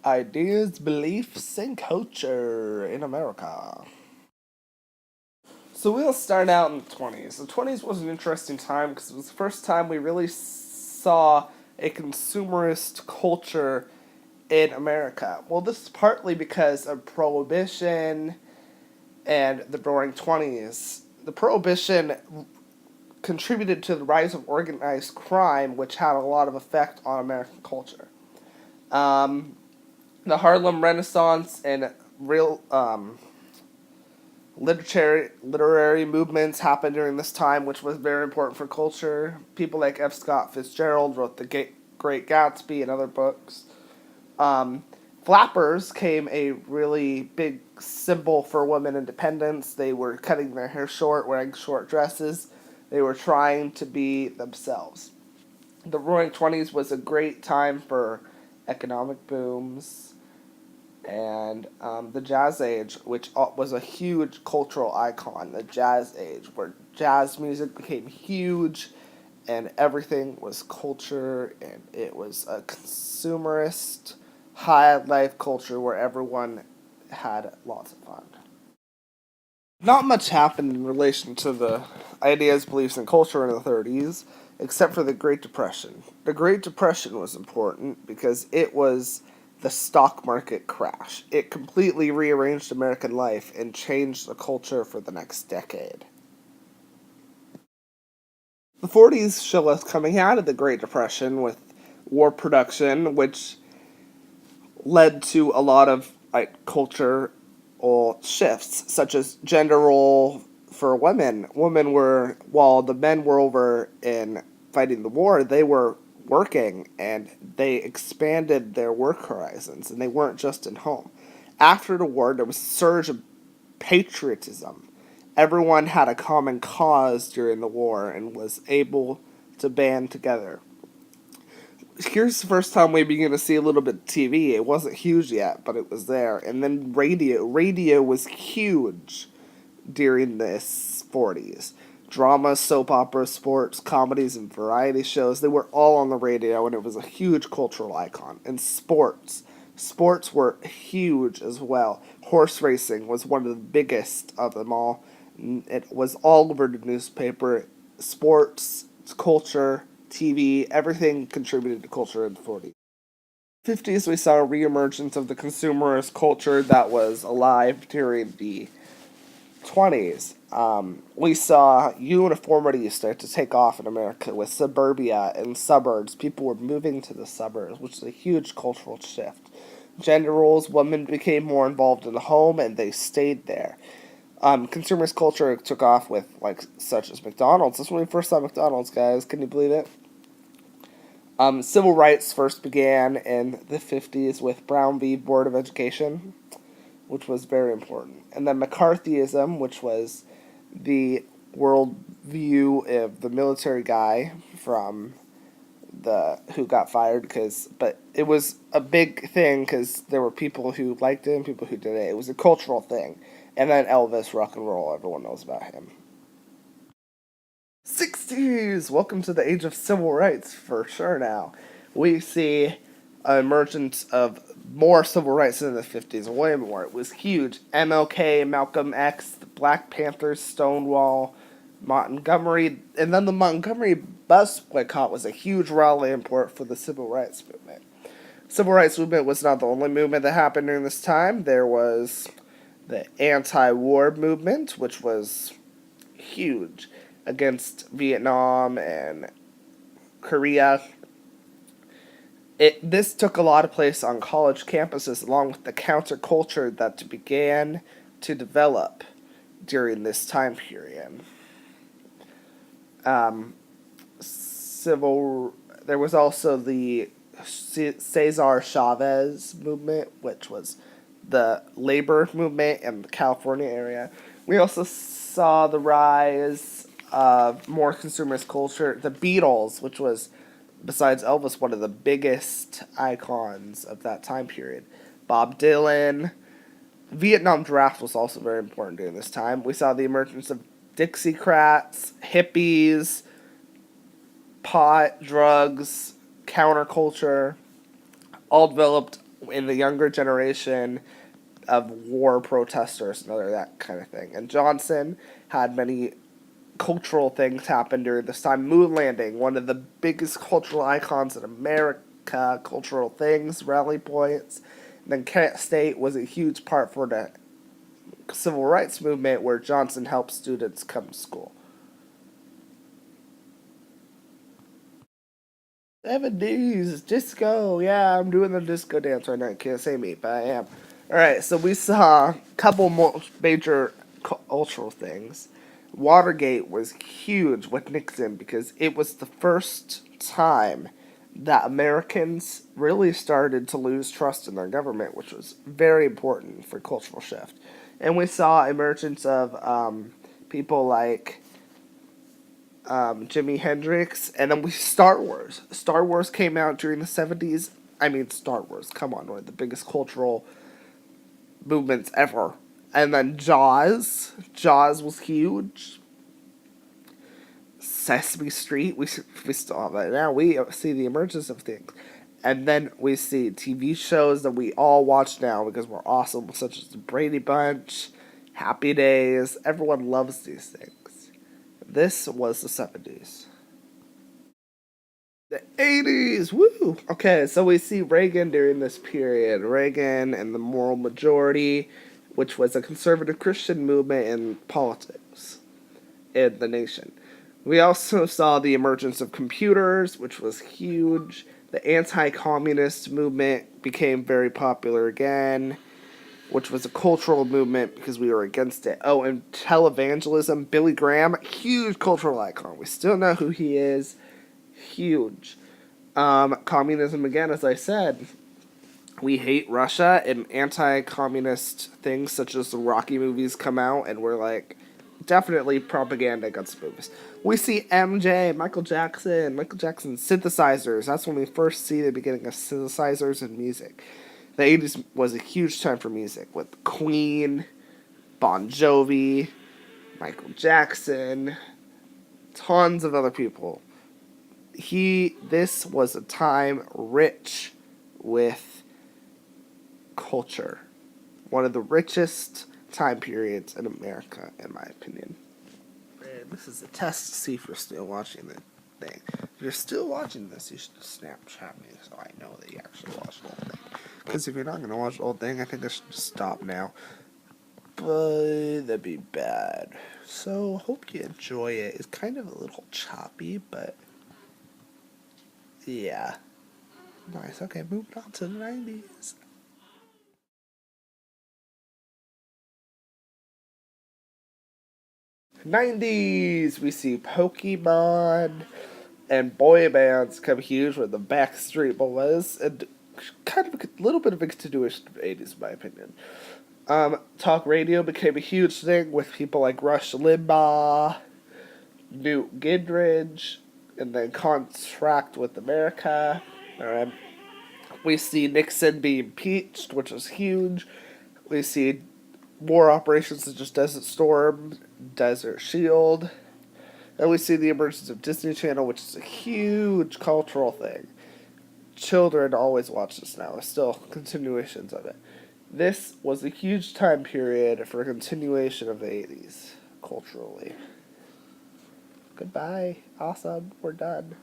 Ideas, beliefs, and culture in America. So we'll start out in the 20s. The 20s was an interesting time because it was the first time we really saw a consumerist culture in America. Well, this is partly because of Prohibition and the Roaring Twenties. The Prohibition contributed to the rise of organized crime, which had a lot of effect on American culture. Um, the Harlem Renaissance and real literary movements happened during this time, which was very important for culture. People like F. Scott Fitzgerald wrote The Great Gatsby and other books. Um, Flappers came a really big symbol for women independence. They were cutting their hair short, wearing short dresses. They were trying to be themselves. The Roaring Twenties was a great time for economic booms and the Jazz Age, which was a huge cultural icon. The Jazz Age, where jazz music became huge, and everything was culture, and it was a consumerist, high life culture where everyone had lots of fun. Not much happened in relation to the ideas, beliefs, and culture in the 30s, except for the Great Depression. The Great Depression was important because it was the stock market crash. It completely rearranged American life and changed the culture for the next decade. The 40s show us coming out of the Great Depression with war production, which led to a lot of culture shifts, such as gender role for women. Women were, while the men were over in fighting the war, they were working and they expanded their work horizons and they weren't just in home. After the war, there was a surge of patriotism. Everyone had a common cause during the war and was able to band together. Here's the first time we begin to see a little bit of TV. It wasn't huge yet, but it was there. And then radio. Radio was huge during this 40s. Drama, soap opera, sports, comedies, and variety shows, they were all on the radio, and it was a huge cultural icon. And sports. Sports were huge as well. Horse racing was one of the biggest of them all. It was all over the newspaper. Sports, culture, TV, everything contributed to culture in the 40s. 50s, we saw a reemergence of the consumerist culture that was alive during the 20s. We saw uniformity start to take off in America with suburbia and suburbs. People were moving to the suburbs, which is a huge cultural shift. Gender roles, women became more involved in the home and they stayed there. Consumerist culture took off with, such as McDonald's. This is when we first saw McDonald's, guys. Can you believe it? Civil rights first began in the 50s with Brown v. Board of Education, which was very important. And then McCarthyism, which was the worldview of the military guy from who got fired but it was a big thing because there were people who liked it and people who didn't. It was a cultural thing. And then Elvis, rock and roll, everyone knows about him. 60s! Welcome to the age of civil rights, for sure now. We see an emergence of more civil rights in the 50s, way more. It was huge. MLK, Malcolm X, the Black Panthers, Stonewall, Montgomery, and then the Montgomery bus boycott was a huge rallying point for the civil rights movement. Civil rights movement was not the only movement that happened during this time. There was the anti-war movement, which was huge against Vietnam and Korea. This took a lot of place on college campuses along with the counterculture that began to develop during this time period. There was also the Cesar Chavez movement, which was the labor movement in the California area. We also saw the rise of more consumerist culture. The Beatles, which was, besides Elvis, one of the biggest icons of that time period. Bob Dylan. Vietnam draft was also very important during this time. We saw the emergence of Dixiecrats, hippies, pot, drugs, counterculture, all developed in the younger generation of war protesters and other that kind of thing. And Johnson had many cultural things happen during this time. Moon landing, one of the biggest cultural icons in America, cultural things, rally points. And then Kent State was a huge part for the civil rights movement where Johnson helped students come to school. 70s, disco, yeah, I'm doing the disco dance right now. You can't see me, but I am. Alright, so we saw a couple more major cultural things. Watergate was huge with Nixon because it was the first time that Americans really started to lose trust in their government, which was very important for cultural shift. And we saw emergence of people like Jimi Hendrix, and then Star Wars. Star Wars came out during the 70s. I mean, Star Wars, come on, one of the biggest cultural movements ever. And then Jaws. Jaws was huge. Sesame Street, we still have that now. We see the emergence of things. And then we see TV shows that we all watch now because we're awesome, such as The Brady Bunch, Happy Days. Everyone loves these things. This was the 70s. The 80s, woo! Okay, so we see Reagan during this period. Reagan and the moral majority, which was a conservative Christian movement in politics in the nation. We also saw the emergence of computers, which was huge. The anti-communist movement became very popular again, which was a cultural movement because we were against it. Oh, and televangelism, Billy Graham, huge cultural icon. We still know who he is. Huge. Communism, again, as I said, we hate Russia, and anti-communist things such as the Rocky movies come out, and we're like, definitely propaganda against movies. We see MJ, Michael Jackson synthesizers. That's when we first see the beginning of synthesizers and music. The 80s was a huge time for music with Queen, Bon Jovi, Michael Jackson, tons of other people. This was a time rich with culture. One of the richest time periods in America, in my opinion. And this is a test to see if you're still watching the thing. If you're still watching this, you should just Snapchat me so I know that you actually watched the whole thing. Because if you're not going to watch the whole thing, I think I should just stop now. But that'd be bad. So, hope you enjoy it. It's kind of a little choppy, but yeah. Nice. Okay, moving on to the 90s. 90s, we see Pokemon and boy bands come huge with the Backstreet Boys, and kind of a little bit of a continuation of the 80s, in my opinion. Talk radio became a huge thing with people like Rush Limbaugh, Newt Gingrich, and then Contract with America. Alright. We see Nixon be impeached, which was huge. We see war operations such as Desert Storm, Desert Shield. And we see the emergence of Disney Channel, which is a huge cultural thing. Children always watch this now. There's still continuations of it. This was a huge time period for a continuation of the 80s, culturally. Goodbye. Awesome. We're done.